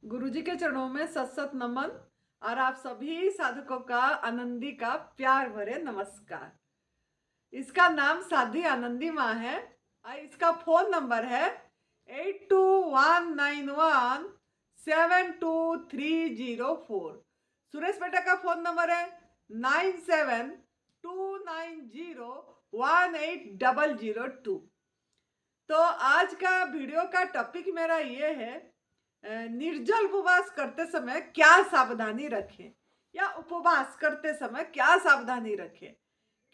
गुरुजी के चरणों में सत सत नमन और आप सभी साधकों का आनंदी का प्यार भरे नमस्कार। इसका नाम साध्वी आनंदी माँ है और इसका फोन नंबर है 8219172304। सुरेश बेटा का फोन नंबर है 9729018002। तो आज का वीडियो का टॉपिक मेरा ये है, निर्जल उपवास करते समय क्या सावधानी रखें या उपवास करते समय क्या सावधानी रखें।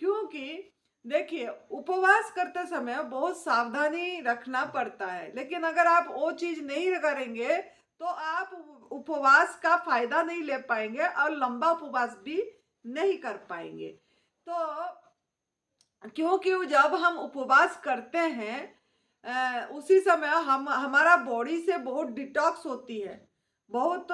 क्योंकि देखिए, उपवास करते समय बहुत सावधानी रखना पड़ता है, लेकिन अगर आप वो चीज नहीं करेंगे तो आप उपवास का फायदा नहीं ले पाएंगे और लंबा उपवास भी नहीं कर पाएंगे। तो क्योंकि जब हम उपवास करते हैं उसी समय हम हमारा बॉडी से बहुत डिटॉक्स होती है। बहुत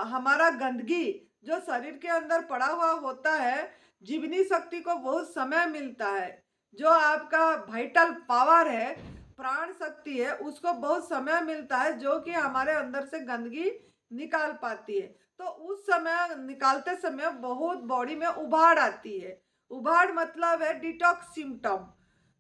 हमारा गंदगी जो शरीर के अंदर पड़ा हुआ होता है, जीवनी शक्ति को बहुत समय मिलता है। जो आपका वाइटल पावर है, प्राण शक्ति है, उसको बहुत समय मिलता है जो कि हमारे अंदर से गंदगी निकाल पाती है। तो उस समय निकालते समय बहुत बॉडी में उभाड़ आती है। उभाड़ मतलब है डिटॉक्स सिम्टम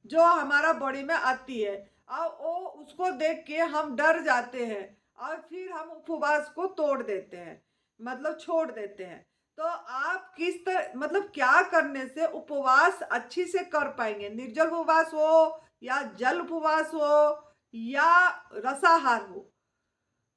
जो हमारा बॉडी में आती है, और वो उसको देख के हम डर जाते हैं और फिर हम उपवास को तोड़ देते हैं, मतलब छोड़ देते हैं। तो आप किस तरह, मतलब क्या करने से उपवास अच्छी से कर पाएंगे, निर्जल उपवास हो या जल उपवास हो या रसाहार हो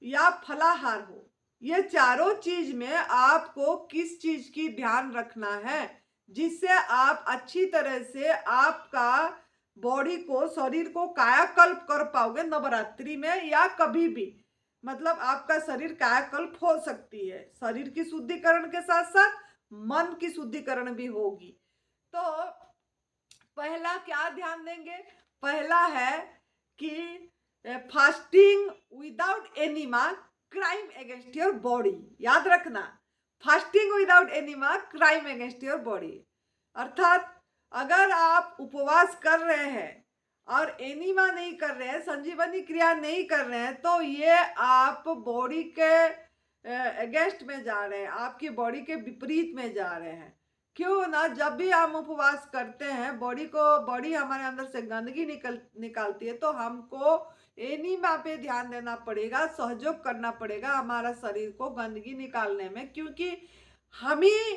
या फलाहार हो, ये चारों चीज में आपको किस चीज की ध्यान रखना है जिससे आप अच्छी तरह से आपका बॉडी को, शरीर को कायाकल्प कर पाओगे नवरात्रि में या कभी भी। मतलब आपका शरीर कायाकल्प हो सकती है, शरीर की शुद्धिकरण के साथ साथ मन की शुद्धिकरण भी होगी। तो पहला क्या ध्यान देंगे, पहला है कि fasting without enema, crime against your body. याद रखना, fasting without enema, crime against your body. अर्थात अगर आप उपवास कर रहे हैं और एनीमा नहीं कर रहे हैं, संजीवनी क्रिया नहीं कर रहे हैं, तो ये आप बॉडी के अगेंस्ट में जा रहे हैं, आपकी बॉडी के विपरीत में जा रहे हैं। क्यों ना, जब भी हम उपवास करते हैं बॉडी हमारे अंदर से गंदगी निकालती है, तो हमको एनीमा पे ध्यान देना पड़ेगा, सहयोग करना पड़ेगा हमारा शरीर को गंदगी निकालने में। क्योंकि हम ही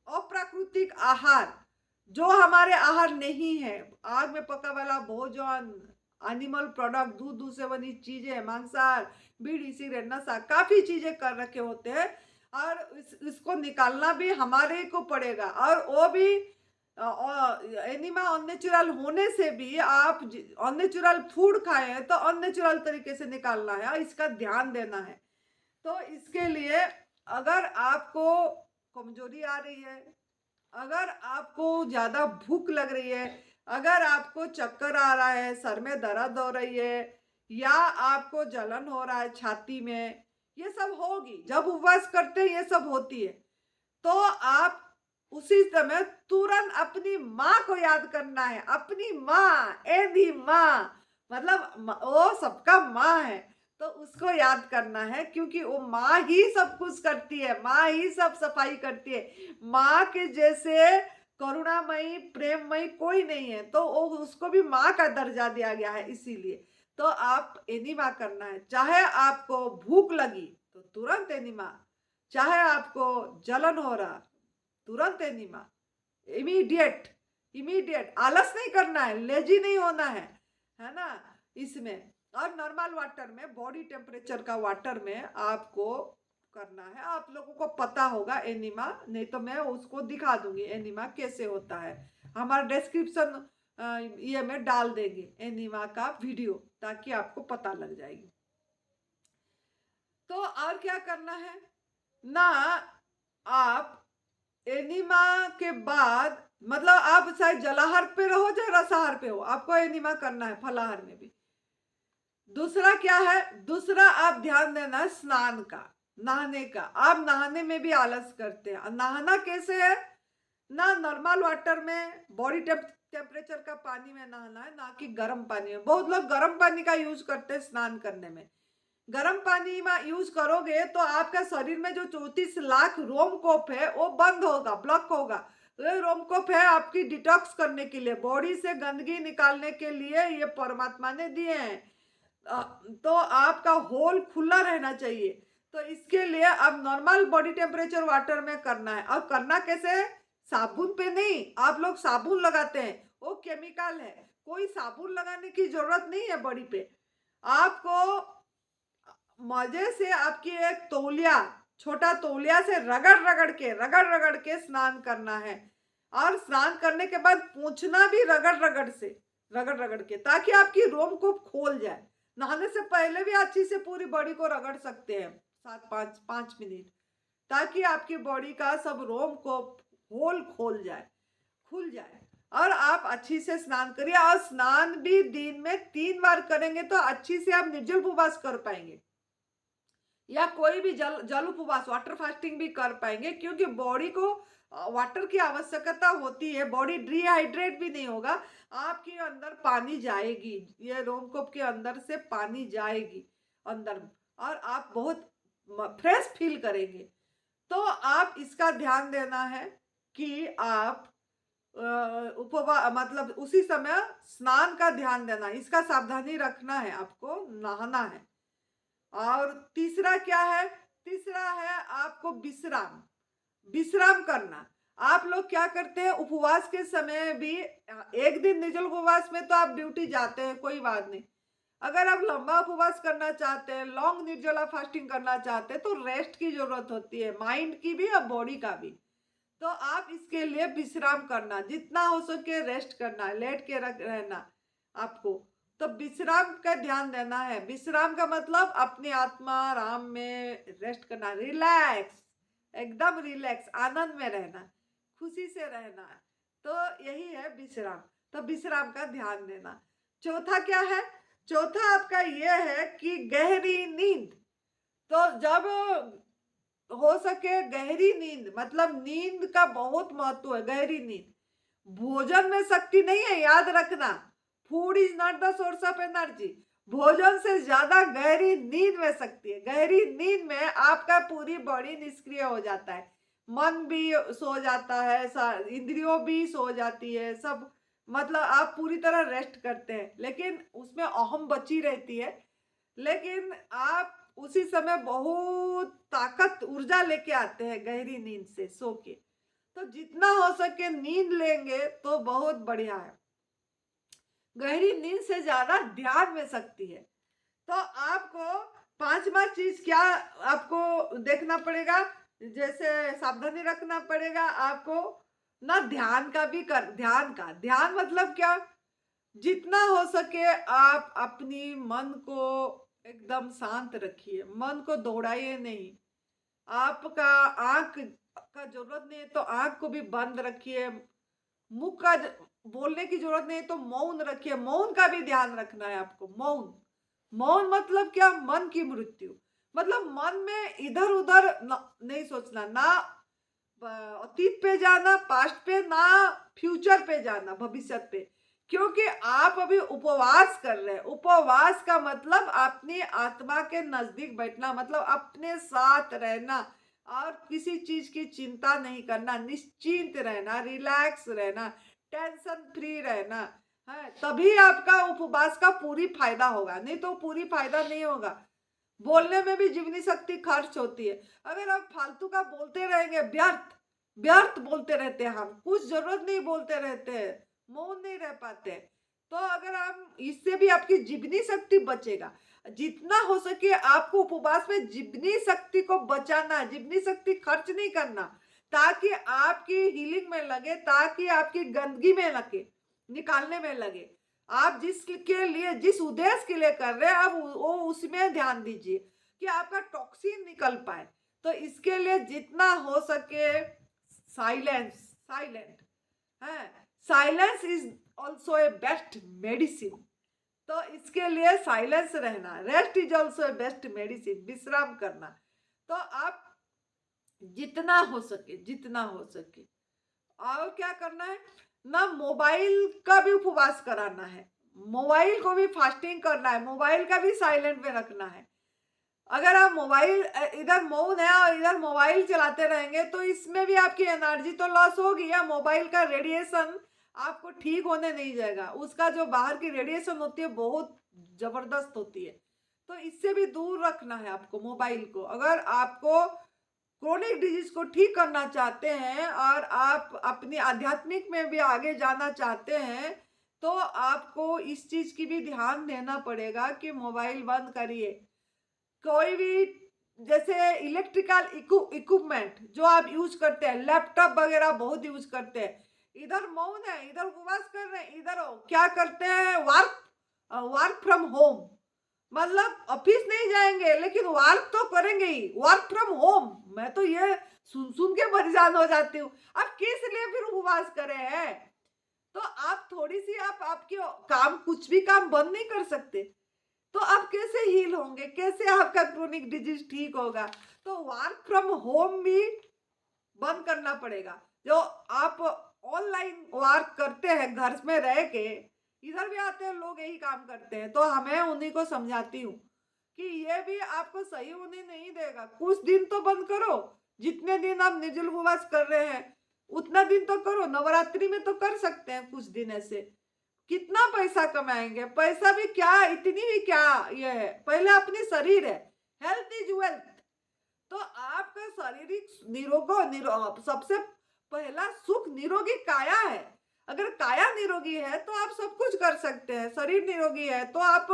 अप्राकृतिक आहार, जो हमारे आहार नहीं है, आग में पका वाला भोजन, एनिमल प्रोडक्ट, दूध से बनी चीजें, मांसाहार, बीड़ी सिगरेट, नशा, काफी चीजें कर रखे होते हैं, और इसको निकालना भी हमारे को पड़ेगा। और वो भी एनिमा अननेचुरल होने से भी आप अननेचुरल फूड खाए हैं तो अननेचुरल तरीके से निकालना है और इसका ध्यान देना है। तो इसके लिए अगर आपको कमजोरी आ रही है, अगर आपको ज्यादा भूख लग रही है, अगर आपको चक्कर आ रहा है, सर में दर्द हो रही है, या आपको जलन हो रहा है छाती में, ये सब होगी जब उपवास करते हैं, ये सब होती है। तो आप उसी समय तुरंत अपनी माँ को याद करना है। अपनी माँ, एदी माँ, मतलब वो सबका माँ है, तो उसको याद करना है, क्योंकि वो माँ ही सब कुछ करती है, माँ ही सब सफाई करती है। माँ के जैसे करुणामयी, प्रेममयी कोई नहीं है, तो वो उसको भी माँ का दर्जा दिया गया है। इसीलिए तो आप एनिमा करना है। चाहे आपको भूख लगी तो तुरंत एनिमा, चाहे आपको जलन हो रहा, तुरंत एनिमा, इमीडिएट। इमीडिएट, आलस नहीं करना है, लेजी नहीं होना है ना इसमें। और नॉर्मल वाटर में, बॉडी टेम्परेचर का वाटर में आपको करना है। आप लोगों को पता होगा एनिमा, नहीं तो मैं उसको दिखा दूंगी एनिमा कैसे होता है। हमारा डिस्क्रिप्शन ये में डाल देंगे एनिमा का वीडियो, ताकि आपको पता लग जाएगी। तो और क्या करना है ना, आप एनिमा के बाद, मतलब आप चाहे जलाहार पे रहो चाहे रसाहार पे हो, आपको एनिमा करना है, फलाहार में भी। दूसरा क्या है, दूसरा आप ध्यान देना है स्नान का, नहाने का। आप नहाने में भी आलस करते हैं। नहाना कैसे है ना, नॉर्मल वाटर में, बॉडी टेम्परेचर का पानी में नहाना है, ना कि गर्म पानी में। बहुत लोग गर्म पानी का यूज करते हैं स्नान करने में, गर्म पानी में यूज करोगे तो आपका शरीर में जो 34 लाख रोमकूप है वो बंद होगा, ब्लॉक होगा। ये रोमकूप है आपकी डिटॉक्स करने के लिए, बॉडी से गंदगी निकालने के लिए ये परमात्मा ने दिए हैं। अ, तो आपका होल खुला रहना चाहिए। तो इसके लिए अब नॉर्मल बॉडी टेम्परेचर वाटर में करना है। और करना कैसे है? साबुन पे नहीं। आप लोग साबुन लगाते हैं, वो केमिकल है। कोई साबुन लगाने की जरूरत नहीं है बॉडी पे। आपको मजे से आपकी एक तौलिया, छोटा तौलिया से रगड़ रगड़ के स्नान करना है। और स्नान करने के बाद पूछना भी रगड़ रगड़ के, ताकि आपकी रोमकूप खोल जाए। नहाने से पहले भी अच्छी से पूरी बॉडी को रगड़ सकते हैं, 5 मिनट, ताकि आपकी बॉडी का सब रोमकूप होल खोल जाए, खुल जाए। और आप अच्छी से स्नान करिए। और स्नान भी दिन में 3 बार करेंगे तो अच्छी से आप निर्जल उपवास कर पाएंगे, या कोई भी जल जल उपवास, वाटर फास्टिंग भी कर पाएंगे। क्योंकि बॉडी को वाटर की आवश्यकता होती है, बॉडी डिहाइड्रेट भी नहीं होगा। आपके अंदर पानी जाएगी, ये रोमकूप के अंदर से पानी जाएगी अंदर, और आप बहुत फ्रेश फील करेंगे। तो आप इसका ध्यान देना है कि आप उपवास मतलब उसी समय स्नान का ध्यान देना, इसका सावधानी रखना है, आपको नहाना है। और तीसरा क्या है? तीसरा है आपको विश्राम, विश्राम करना। आप लोग क्या करते हैं उपवास के समय भी? एक दिन निर्जल उपवास में तो आप ड्यूटी जाते हैं, कोई बात नहीं। अगर आप लंबा उपवास करना चाहते हैं, लॉन्ग निर्जला फास्टिंग करना चाहते हैं, तो रेस्ट की जरूरत होती है, माइंड की भी और बॉडी का भी। तो आप इसके लिए विश्राम करना, जितना हो सके रेस्ट करना, लेट के रहना आपको। तो विश्राम का ध्यान देना है। विश्राम का मतलब अपनी आत्मा आराम में रेस्ट करना, रिलैक्स, एकदम रिलैक्स, आनंद में रहना, खुशी से रहना। तो यही है विश्राम। तो विश्राम का ध्यान देना। चौथा क्या है? चौथा आपका यह है कि गहरी नींद। तो जब हो सके गहरी नींद, मतलब नींद का बहुत महत्व है, गहरी नींद। भोजन में शक्ति नहीं है, याद रखना। Food is not the source of energy. भोजन से ज्यादा गहरी नींद में शक्ति है। गहरी नींद में आपका पूरी बॉडी निष्क्रिय हो जाता है, मन भी सो जाता है, इंद्रियों भी सो जाती है, सब मतलब आप पूरी तरह रेस्ट करते हैं, लेकिन उसमें अहम बची रहती है। लेकिन आप उसी समय बहुत ताकत, ऊर्जा लेके आते हैं गहरी नींद से सो के। तो जितना हो सके नींद लेंगे तो बहुत बढ़िया है। गहरी नींद से ज्यादा ध्यान में शक्ति है। तो आपको पांचवा चीज क्या आपको देखना पड़ेगा, जैसे सावधानी रखना पड़ेगा आपको ना, ध्यान का भी कर। ध्यान मतलब क्या? जितना हो सके आप अपनी मन को एकदम शांत रखिए, मन को दौड़ाइए नहीं। आपका आंख का जरूरत नहीं है तो आंख को भी बंद रखिए। मुख का बोलने की जरूरत नहीं है तो मौन रखिए, मौन का भी ध्यान रखना है आपको। मौन, मौन मतलब क्या? मन की मृत्यु। मतलब मन में इधर उधर नहीं सोचना, ना अतीत पे जाना, पास्ट पे, ना फ्यूचर पे जाना, भविष्य पे। क्योंकि आप अभी उपवास कर रहे हैं। उपवास का मतलब अपनी आत्मा के नजदीक बैठना, मतलब अपने साथ रहना और किसी चीज की चिंता नहीं करना, निश्चिंत रहना, रिलैक्स रहना, टेंशन फ्री रहना है। तभी आपका उपवास का पूरी फायदा होगा, नहीं तो पूरी फायदा नहीं होगा। बोलने में भी जीवनी शक्ति खर्च होती है। अगर आप फालतू का बोलते रहेंगे, व्यर्थ व्यर्थ बोलते रहते हैं, हम कुछ जरूरत नहीं बोलते रहते हैं, मौन नहीं रह पाते। तो अगर हम इससे भी आपकी जीवनी शक्ति बचेगा। जितना हो सके आपको उपवास में जीवनी शक्ति को बचाना, जीवनी शक्ति खर्च नहीं करना, ताकि आपकी हीलिंग में लगे, ताकि आपकी गंदगी में लगे, निकालने में लगे। आप जिसके लिए, जिस उद्देश्य के लिए कर रहे हैं, आप वो उसमें ध्यान दीजिए कि आपका टॉक्सिन निकल पाए। तो इसके लिए जितना हो सके साइलेंस, साइलेंट है, silence is also a best medicine. तो इसके लिए साइलेंस रहना, rest is also a best medicine, विश्राम करना। तो आप जितना हो सके, जितना हो सके। और क्या करना है ना, मोबाइल का भी उपवास कराना है, मोबाइल को भी फास्टिंग करना है, मोबाइल का भी साइलेंट में रखना है। अगर आप मोबाइल इधर मौन है और इधर मोबाइल चलाते रहेंगे तो इसमें भी आपकी एनर्जी तो लॉस होगी, या मोबाइल का रेडिएशन आपको ठीक होने नहीं जाएगा। उसका जो बाहर की रेडिएशन होती है बहुत जबरदस्त होती है, तो इससे भी दूर रखना है आपको मोबाइल को। अगर आपको क्रोनिक डिजीज को ठीक करना चाहते हैं और आप अपनी आध्यात्मिक में भी आगे जाना चाहते हैं, तो आपको इस चीज की भी ध्यान देना पड़ेगा कि मोबाइल बंद करिए। कोई भी जैसे इलेक्ट्रिकल इक्विपमेंट जो आप यूज करते हैं, लैपटॉप वगैरह बहुत यूज करते हैं, इधर मौन है, इधर उपवास कर रहे हैं, इधर क्या करते हैं, वर्क फ्रॉम होम। मतलब ऑफिस नहीं जाएंगे लेकिन वर्क तो करेंगे ही, वर्क फ्रॉम होम। मैं तो ये सुन सुन के परेशान हो जाती हूँ। आप किस लिए फिर उपवास करे हैं? तो आप थोड़ी सी आप आपके काम, कुछ भी काम बंद नहीं कर सकते, तो आप कैसे हील होंगे, कैसे आपका क्रोनिक डिजीज ठीक होगा? तो वर्क फ्रॉम होम भी बंद करना पड़ेगा। जो आप ऑनलाइन वर्क करते हैं घर में रह के, इधर भी आते हैं लोग यही काम करते हैं, तो हमें उन्हीं को समझाती हूँ कि ये भी आपको सही होने नहीं देगा। कुछ दिन तो बंद करो, जितने दिन आप निर्जल उपवास कर रहे हैं उतना दिन तो करो। नवरात्रि में तो कर सकते हैं कुछ दिन ऐसे। कितना पैसा कमाएंगे? पैसा भी क्या, इतनी भी क्या ये है, पहले अपनी शरीर है। Health is wealth. तो आपका शारीरिक सबसे पहला सुख निरोगी काया है। अगर काया निरोगी है तो आप सब कुछ कर सकते हैं। शरीर निरोगी है तो आप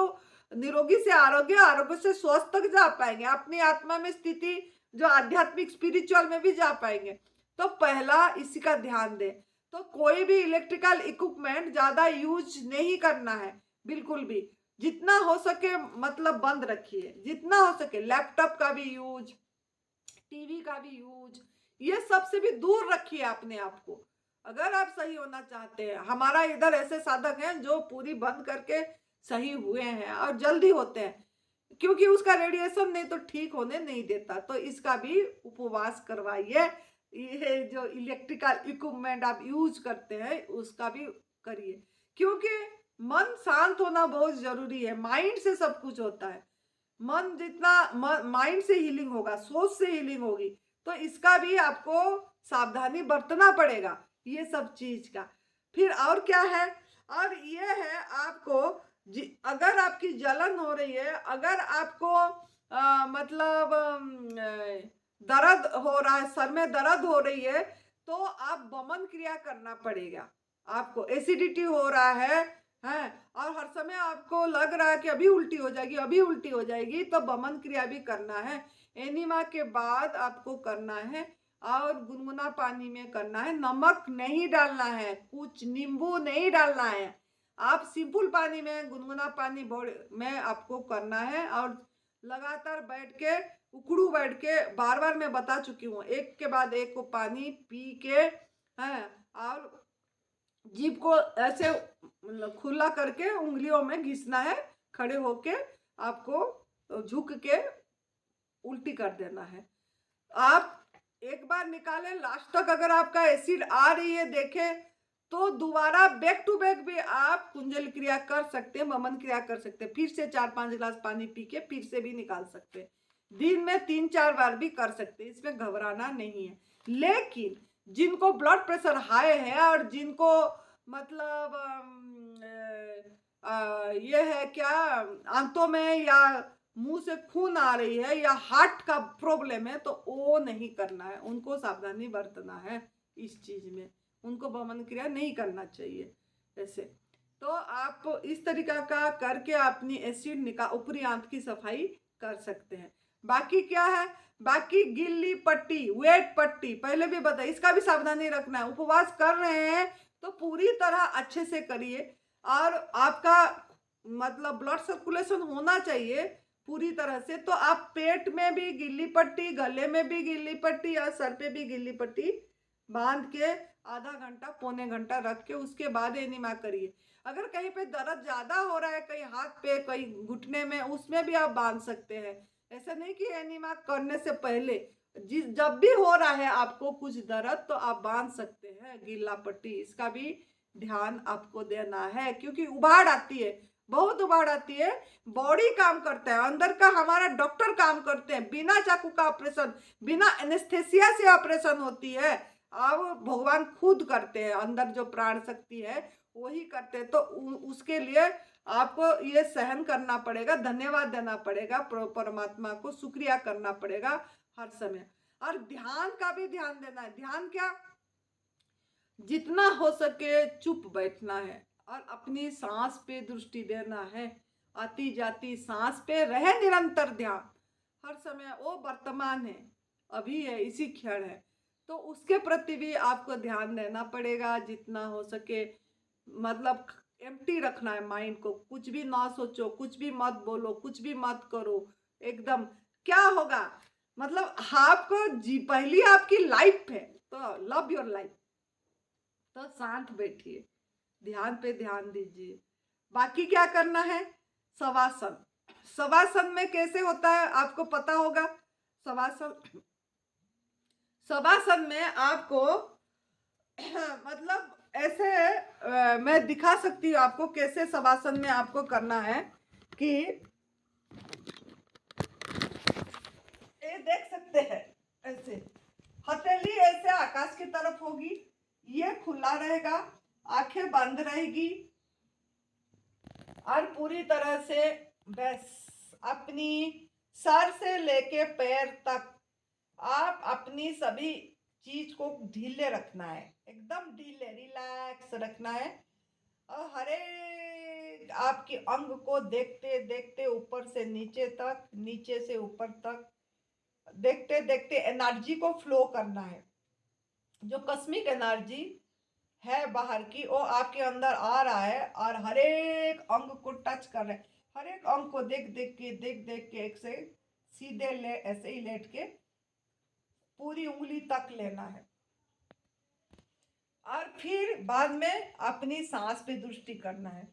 निरोगी से आरोग्य, आरोग्य से स्वस्थ तक जा पाएंगे, अपनी आत्मा में स्थिति जो आध्यात्मिक स्पिरिचुअल में भी जा पाएंगे। तो पहला इसी का ध्यान दें। तो कोई भी इलेक्ट्रिकल इक्विपमेंट ज्यादा यूज नहीं करना है, बिल्कुल भी। जितना हो सके मतलब बंद रखिए, जितना हो सके। लैपटॉप का भी यूज, टीवी का भी यूज, ये सबसे भी दूर रखिए अपने आप को, अगर आप सही होना चाहते हैं। हमारा इधर ऐसे साधक हैं जो पूरी बंद करके सही हुए हैं और जल्दी होते हैं, क्योंकि उसका रेडिएशन नहीं तो ठीक होने नहीं देता। तो इसका भी उपवास करवाइए। ये जो इलेक्ट्रिकल इक्विपमेंट आप यूज करते हैं उसका भी करिए, क्योंकि मन शांत होना बहुत जरूरी है। माइंड से सब कुछ होता है। मन जितना माइंड से हीलिंग होगा, सोच से हीलिंग होगी। तो इसका भी आपको सावधानी बरतना पड़ेगा, ये सब चीज का। फिर और क्या है? और ये है आपको अगर आपकी जलन हो रही है, अगर आपको मतलब दर्द हो रहा है, सर में दर्द हो रही है, तो आप वमन क्रिया करना पड़ेगा। आपको एसिडिटी हो रहा है और हर समय आपको लग रहा है कि अभी उल्टी हो जाएगी, अभी उल्टी हो जाएगी, तो वमन क्रिया भी करना है। एनिमा के बाद आपको करना है और गुनगुना पानी में करना है। नमक नहीं डालना है, कुछ नींबू नहीं डालना है। आप सिंपल पानी में, गुनगुना पानी में आपको करना है और लगातार बैठ के, उकड़ू बैठ के, बार बार मैं बता चुकी हूँ, एक के बाद एक को पानी पी के है, और जीभ को ऐसे खुला करके उंगलियों में घिसना है, खड़े होके आपको झुक के उल्टी कर देना है। आप एक बार निकालें, लास्ट तक अगर आपका एसिड आ रही है देखें, तो दोबारा बैक टू बैक भी आप कुंजल क्रिया कर सकते हैं, वमन क्रिया कर सकते हैं। फिर से 4-5 ग्लास पानी पी के फिर से भी निकाल सकते हैं। दिन में 3-4 बार भी कर सकते हैं, इसमें घबराना नहीं है। लेकिन जिनको ब्लड प्रेशर हाई है और जिनको मतलब ये है क्या, आंतों में या मुंह से खून आ रही है या हार्ट का प्रॉब्लम है, तो वो नहीं करना है, उनको सावधानी बरतना है इस चीज में। उनको वमन क्रिया नहीं करना चाहिए ऐसे। तो आप इस तरीका का करके अपनी एसिड ऊपरी आंत की सफाई कर सकते हैं। बाकी क्या है? बाकी गिल्ली पट्टी, वेट पट्टी पहले भी बताया, इसका भी सावधानी रखना है। उपवास कर रहे हैं तो पूरी तरह अच्छे से करिए, और आपका मतलब ब्लड सर्कुलेशन होना चाहिए पूरी तरह से। तो आप पेट में भी गिल्ली पट्टी, गले में भी गिल्ली पट्टी या सर पे भी गिल्ली पट्टी बांध के आधा घंटा, पौने घंटा रख के उसके बाद एनिमा करिए। अगर कहीं पे दर्द ज्यादा हो रहा है, कहीं हाथ पे, कहीं घुटने में, उसमें भी आप बांध सकते हैं। ऐसा नहीं कि एनिमा करने से पहले, जब भी हो रहा है आपको कुछ दर्द, तो आप बांध सकते हैं गिल्ला पट्टी। इसका भी ध्यान आपको देना है, क्योंकि उबाड़ आती है बहुत उबाड़ आती है। बॉडी काम करता है, अंदर का हमारा डॉक्टर काम करते हैं, बिना चाकू का ऑपरेशन, बिना एनेस्थेसिया से ऑपरेशन होती है। अब भगवान खुद करते हैं, अंदर जो प्राण शक्ति है वही करते हैं। तो उसके लिए आपको ये सहन करना पड़ेगा, धन्यवाद देना पड़ेगा, परमात्मा को शुक्रिया करना पड़ेगा हर समय। और ध्यान का भी ध्यान देना है। ध्यान क्या, जितना हो सके चुप बैठना है और अपनी सांस पे दृष्टि देना है। आती जाती सांस पे रहे निरंतर ध्यान, हर समय वो वर्तमान है, अभी है, इसी क्षण है। तो उसके प्रति भी आपको ध्यान देना पड़ेगा जितना हो सके। मतलब एम्प्टी रखना है माइंड को, कुछ भी ना सोचो, कुछ भी मत बोलो, कुछ भी मत करो। एकदम क्या होगा, मतलब आपको जी पहली आपकी लाइफ है, तो लव योर लाइफ। तो शांत बैठिए, ध्यान पे ध्यान दीजिए। बाकी क्या करना है, शवासन। शवासन में कैसे होता है आपको पता होगा। शवासन, शवासन में आपको मतलब ऐसे मैं दिखा सकती हूँ आपको कैसे शवासन में आपको करना है। कि ये देख सकते हैं, ऐसे हथेली ऐसे आकाश की तरफ होगी, ये खुला रहेगा, आंखें बंद रहेगी और पूरी तरह से बस अपनी सर से लेके पैर तक आप अपनी सभी चीज को ढीले रखना है, एकदम ढीले रिलैक्स रखना है। और हर एक आपके अंग को देखते देखते ऊपर से नीचे तक, नीचे से ऊपर तक देखते देखते एनर्जी को फ्लो करना है। जो कस्मिक एनर्जी है बाहर की, वो आपके अंदर आ रहा है और हर एक अंग को टच कर रहा है। हर एक अंग को देख देख के एक से सीधे ऐसे ही लेट के पूरी उंगली तक लेना है। और फिर बाद में अपनी सांस पे दृष्टि करना है।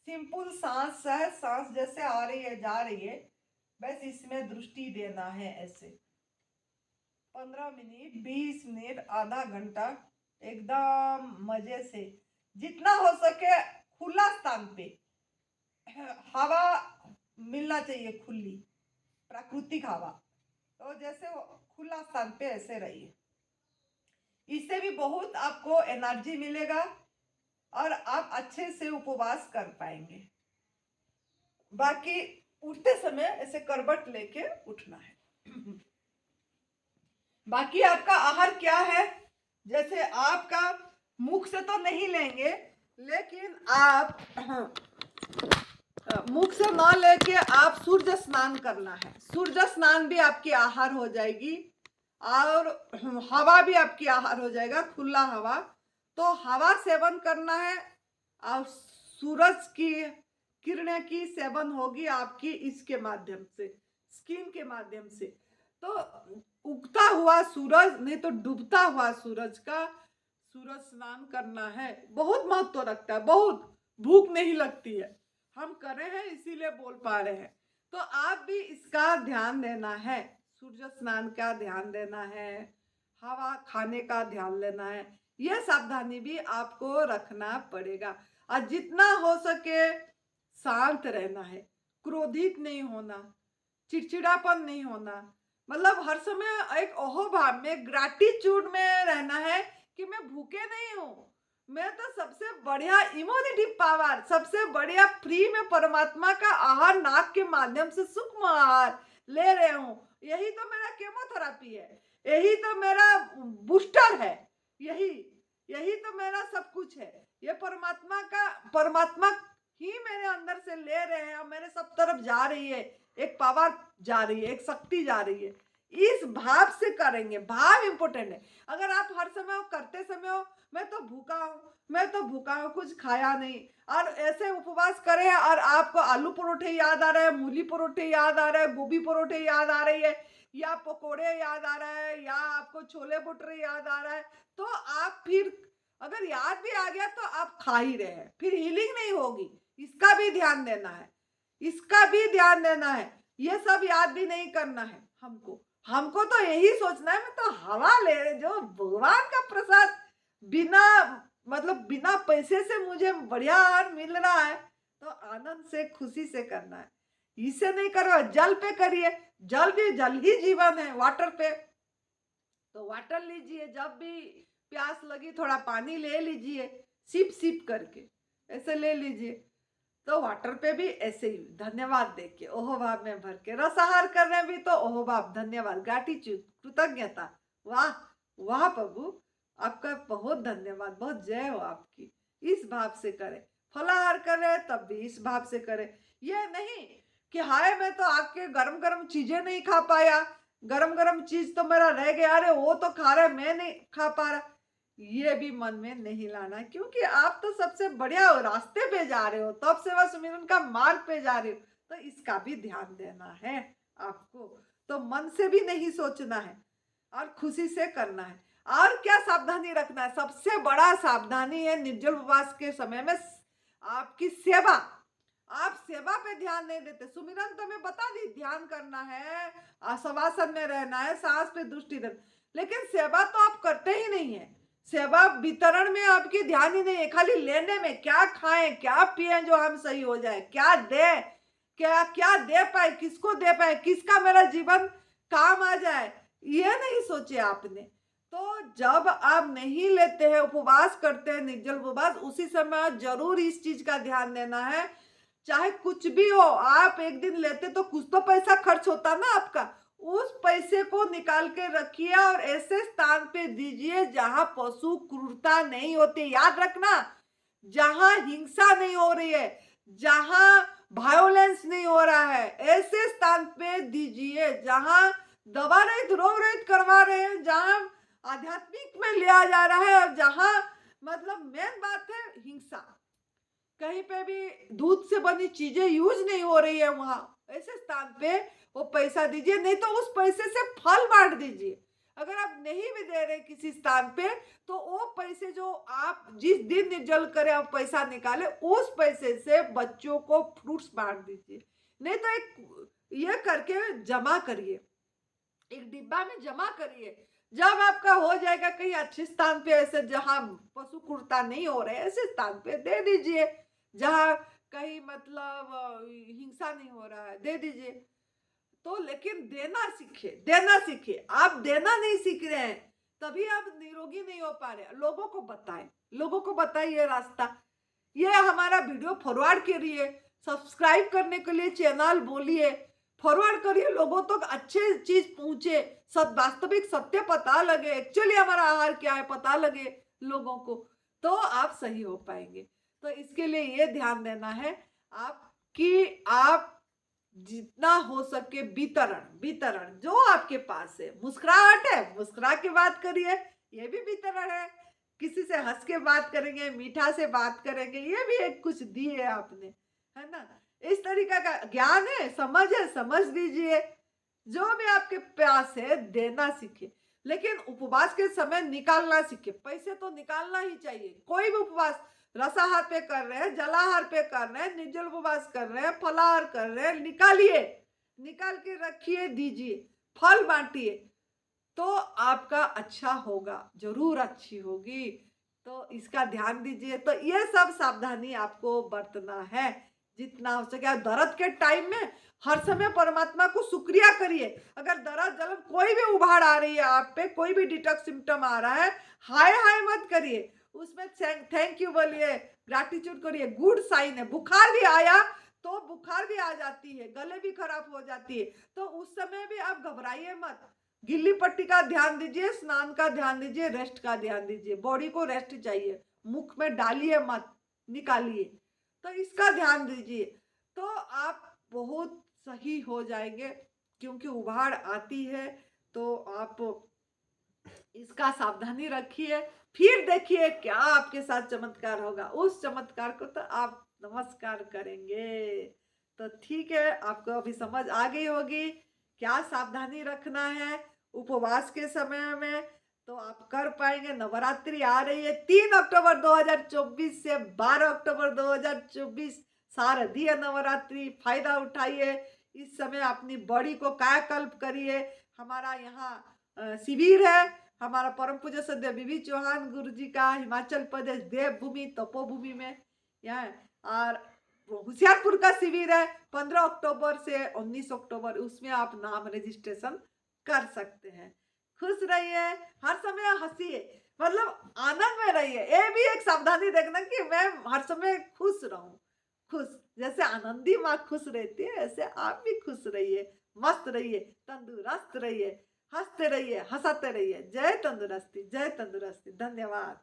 सिंपल सांस है, सांस जैसे आ रही है जा रही है, बस इसमें दृष्टि देना है। ऐसे 15 मिनट, 20 मिनट, आधा घंटा एकदम मजे से, जितना हो सके खुला स्थान पे, हवा मिलना चाहिए, खुली प्राकृतिक हवा। तो जैसे खुला स्थान पे ऐसे रहिए, इससे भी बहुत आपको एनर्जी मिलेगा और आप अच्छे से उपवास कर पाएंगे। बाकी उठते समय ऐसे करवट लेके उठना है। बाकी आपका आहार क्या है, जैसे आपका मुख से तो नहीं लेंगे, लेकिन आप मुख से न लेके आप सूर्य स्नान करना है। सूर्य स्नान भी आपकी आहार हो जाएगी और हवा भी आपकी आहार हो जाएगा, खुला हवा। तो हवा सेवन करना है और सूरज की किरणें की सेवन होगी आपकी इसके माध्यम से, स्किन के माध्यम से। तो उगता हुआ सूरज नहीं तो डूबता हुआ सूरज का सूरज स्नान करना है। बहुत महत्व रखता है, बहुत भूख नहीं लगती है। हम कर रहे हैं इसीलिए बोल पा रहे हैं। तो आप भी इसका ध्यान देना है, सूर्य स्नान का ध्यान देना है, हवा खाने का ध्यान लेना है। यह सावधानी भी आपको रखना पड़ेगा। और जितना हो सके शांत रहना है, क्रोधित नहीं होना, चिड़चिड़ापन नहीं होना। मतलब हर समय एक अहोभाव में, ग्रैटिट्यूड में रहना है कि मैं भूखे नहीं हूँ, मैं तो सबसे बढ़िया इम्यूनिटी पावर, सबसे बढ़िया फ्री में परमात्मा का आहार नाक के माध्यम से सूक्ष्म आहार ले रहे हूँ। यही तो मेरा केमोथेरापी है, यही तो मेरा बूस्टर है, यही यही तो मेरा सब कुछ है। ये परमात्मा ही मेरे अंदर से ले रहे हैं और मेरे सब तरफ जा रही है, एक पावर जा रही है, एक शक्ति जा रही है। इस भाव से करेंगे, भाव इंपॉर्टेंट है। अगर आप हर समय करते समय हो मैं तो भूखा हूँ, मैं तो भूखा हूँ, कुछ खाया नहीं, और ऐसे उपवास करें और आपको आलू परोठे याद आ रहे हैं, मूली परोठे याद आ रहे हैं, गोभी परोठे याद आ रही है, या पकोड़े याद आ रहा है, या आपको छोले भटूरे याद आ रहा है, तो आप फिर अगर याद भी आ गया तो आप खा ही रहे हैं, फिर हीलिंग नहीं होगी। इसका भी ध्यान देना है, इसका भी ध्यान देना है। ये सब याद भी नहीं करना है हमको। हमको तो यही सोचना है, मैं तो हवा ले रहे, जो भगवान का प्रसाद, बिना मतलब बिना पैसे से मुझे बढ़िया आहार मिल रहा है, तो आनंद से खुशी से करना है। इसे नहीं करो जल पे करिए, जल भी जल ही जीवन है, वाटर पे। तो वाटर लीजिए, जब भी प्यास लगी थोड़ा पानी ले लीजिए, सिप सिप करके ऐसे ले लीजिए। तो वाटर पे भी ऐसे ही धन्यवाद देके ओहो भाव में भर के रसाहार कर रहे हैं भी तो ओहो भाव, धन्यवाद, ग्रैटिट्यूड, कृतज्ञता। वाह वाह प्रभु, आपका बहुत धन्यवाद, बहुत जय हो आपकी। इस भाव से करें। फलाहार कर रहे हैं तब भी इस भाव से करें। ये नहीं कि हाय मैं तो आके गरम गरम चीजें नहीं खा पाया, गरम गरम चीज तो मेरा रह गया, अरे वो तो खा रहा है मैं नहीं खा पा रहा, ये भी मन में नहीं लाना। क्योंकि आप तो सबसे बढ़िया रास्ते पे जा रहे हो, तब सेवा सुमिरन का मार्ग पे जा रहे हो, तो इसका भी ध्यान देना है आपको। तो मन से भी नहीं सोचना है और खुशी से करना है। और क्या सावधानी रखना है? सबसे बड़ा सावधानी है निर्जल उपवास के समय में आपकी सेवा। आप सेवा पे ध्यान नहीं देते। सुमिरन तो मैं बता दी, ध्यान करना है, शवासन में रहना है, सांस पे दृष्टि देना, लेकिन सेवा तो आप करते ही नहीं है। सेवा वितरण में आपकी ध्यान ही नहीं है, खाली लेने में, क्या खाएं क्या पिए जो हम सही हो जाए, क्या दे, क्या क्या दे पाए, किसको दे पाए, किसका मेरा जीवन काम आ जाए, ये नहीं सोचे आपने। तो जब आप नहीं लेते हैं, उपवास करते हैं, निर्जल उपवास, उसी समय जरूर इस चीज का ध्यान देना है। चाहे कुछ भी हो, आप एक दिन लेते तो कुछ तो पैसा खर्च होता ना आपका, उस पैसे को निकाल के रखिए और ऐसे स्थान पे दीजिए जहां पशु क्रूरता नहीं होती। याद रखना, जहां हिंसा नहीं हो रही है, जहां वायोलेंस नहीं हो रहा है, ऐसे स्थान पे दीजिए जहां दवा रहित रोग रहित करवा रहे हैं, जहां आध्यात्मिक में लिया जा रहा है, और जहां मतलब मेन बात है हिंसा, कहीं पे भी दूध से बनी चीजें यूज नहीं हो रही है, वहां ऐसे स्थान पे वो पैसा दीजिए। नहीं तो उस पैसे से फल बांट दीजिए। अगर आप नहीं भी दे रहे किसी स्थान पे, तो वो पैसे जो आप जिस दिन निर्जल करे आप पैसा निकाले, उस पैसे से बच्चों को फ्रूट्स बांट दीजिए। नहीं तो एक ये करके जमा करिए, एक डिब्बा में जमा करिए। जब आपका हो जाएगा कहीं अच्छे स्थान पे, ऐसे जहां पशु क्रूरता नहीं हो रहे, ऐसे स्थान पे दे दीजिए, जहां कहीं मतलब हिंसा नहीं हो रहा है, दे दीजिए। तो लेकिन देना सीखे, देना सीखे। आप देना नहीं सीख रहे हैं, तभी आप निरोगी नहीं हो पा रहे। लोगों को बताएं, लोगों को बताइए रास्ता। ये हमारा वीडियो फॉरवर्ड करिए, सब्सक्राइब करने के लिए चैनल बोलिए, फॉरवर्ड करिए, लोगों तक अच्छे चीज पहुंचे, सब वास्तविक सत्य पता लगे, एक्चुअली हमारा आहार क्या है पता लगे लोगों को, तो आप सही हो पाएंगे। तो इसके लिए ये ध्यान देना है आप कि आप जितना हो सके वितरण, वितरण जो आपके पास है, मुस्कुराहट है मुस्कुरा के बात करिए, ये भी वितरण है। किसी से हंस के बात करेंगे, मीठा से बात करेंगे, ये भी एक कुछ दिए आपने, है ना। इस तरीका का ज्ञान है, समझ लीजिए। जो भी आपके पास है देना सीखे, लेकिन उपवास के समय निकालना सीखे। पैसे तो निकालना ही चाहिए। कोई भी उपवास, रसाहार पे कर रहे हैं, जलाहार पे कर रहे हैं, निर्जल उपवास कर रहे हैं, फलाहार कर रहे हैं, निकालिए, निकाल के रखिए, दीजिए, फल बांटिए, तो आपका अच्छा होगा, जरूर अच्छी होगी। तो इसका ध्यान दीजिए। तो ये सब सावधानी आपको बरतना है जितना हो सके। दर्द के टाइम में हर समय परमात्मा को शुक्रिया करिए। अगर दर्द जलन कोई भी उभार आ रही है आप पे, कोई भी डिटॉक्स सिम्टम आ रहा है, हाय हाय मत करिए, उसमें थैंक यू बोलिए, ग्रैटिट्यूड करिए, गुड साइन है। बुखार भी आया तो बुखार भी आ जाती है, गले भी खराब हो जाती है, तो उस समय भी आप घबराइए मत। गिल्ली पट्टी का ध्यान दीजिए, स्नान का ध्यान दीजिए, रेस्ट का ध्यान दीजिए। बॉडी को रेस्ट चाहिए, मुख में डालिए मत, निकालिए। तो इसका ध्यान दीजिए, तो आप बहुत सही हो जाएंगे। क्योंकि उबाड़ आती है, तो आप इसका सावधानी रखिए, फिर देखिए क्या आपके साथ चमत्कार होगा। उस चमत्कार को तो आप नमस्कार करेंगे। तो ठीक है, आपको अभी समझ आ गई होगी क्या सावधानी रखना है उपवास के समय में, तो आप कर पाएंगे। नवरात्रि आ रही है 3 अक्टूबर 2024 से 12 अक्टूबर 2024, शारदीय नवरात्रि, फायदा उठाइए। इस समय अपनी बॉडी को कायाकल्प करिए। हमारा यहाँ शिविर है, हमारा परम पूज्य सद्य बीबी चौहान गुरु जी का, हिमाचल प्रदेश देवभूमि तपोभूमि में यहाँ। और होशियारपुर का शिविर है 15 अक्टूबर से 19 अक्टूबर, उसमें आप नाम रजिस्ट्रेशन कर सकते हैं। खुश रहिए, हर समय हंसिए, मतलब आनंद में रहिए। ये भी एक सावधानी देखना कि मैं हर समय खुश रहूं। खुश, जैसे आनंदी माँ खुश रहती है ऐसे आप भी खुश रहिए, मस्त रहिए, तंदुरुस्त रहिए, हंसते रहिए, हंसाते रहिए। जय तंदुरुस्ती, जय तंदुरुस्ती। धन्यवाद।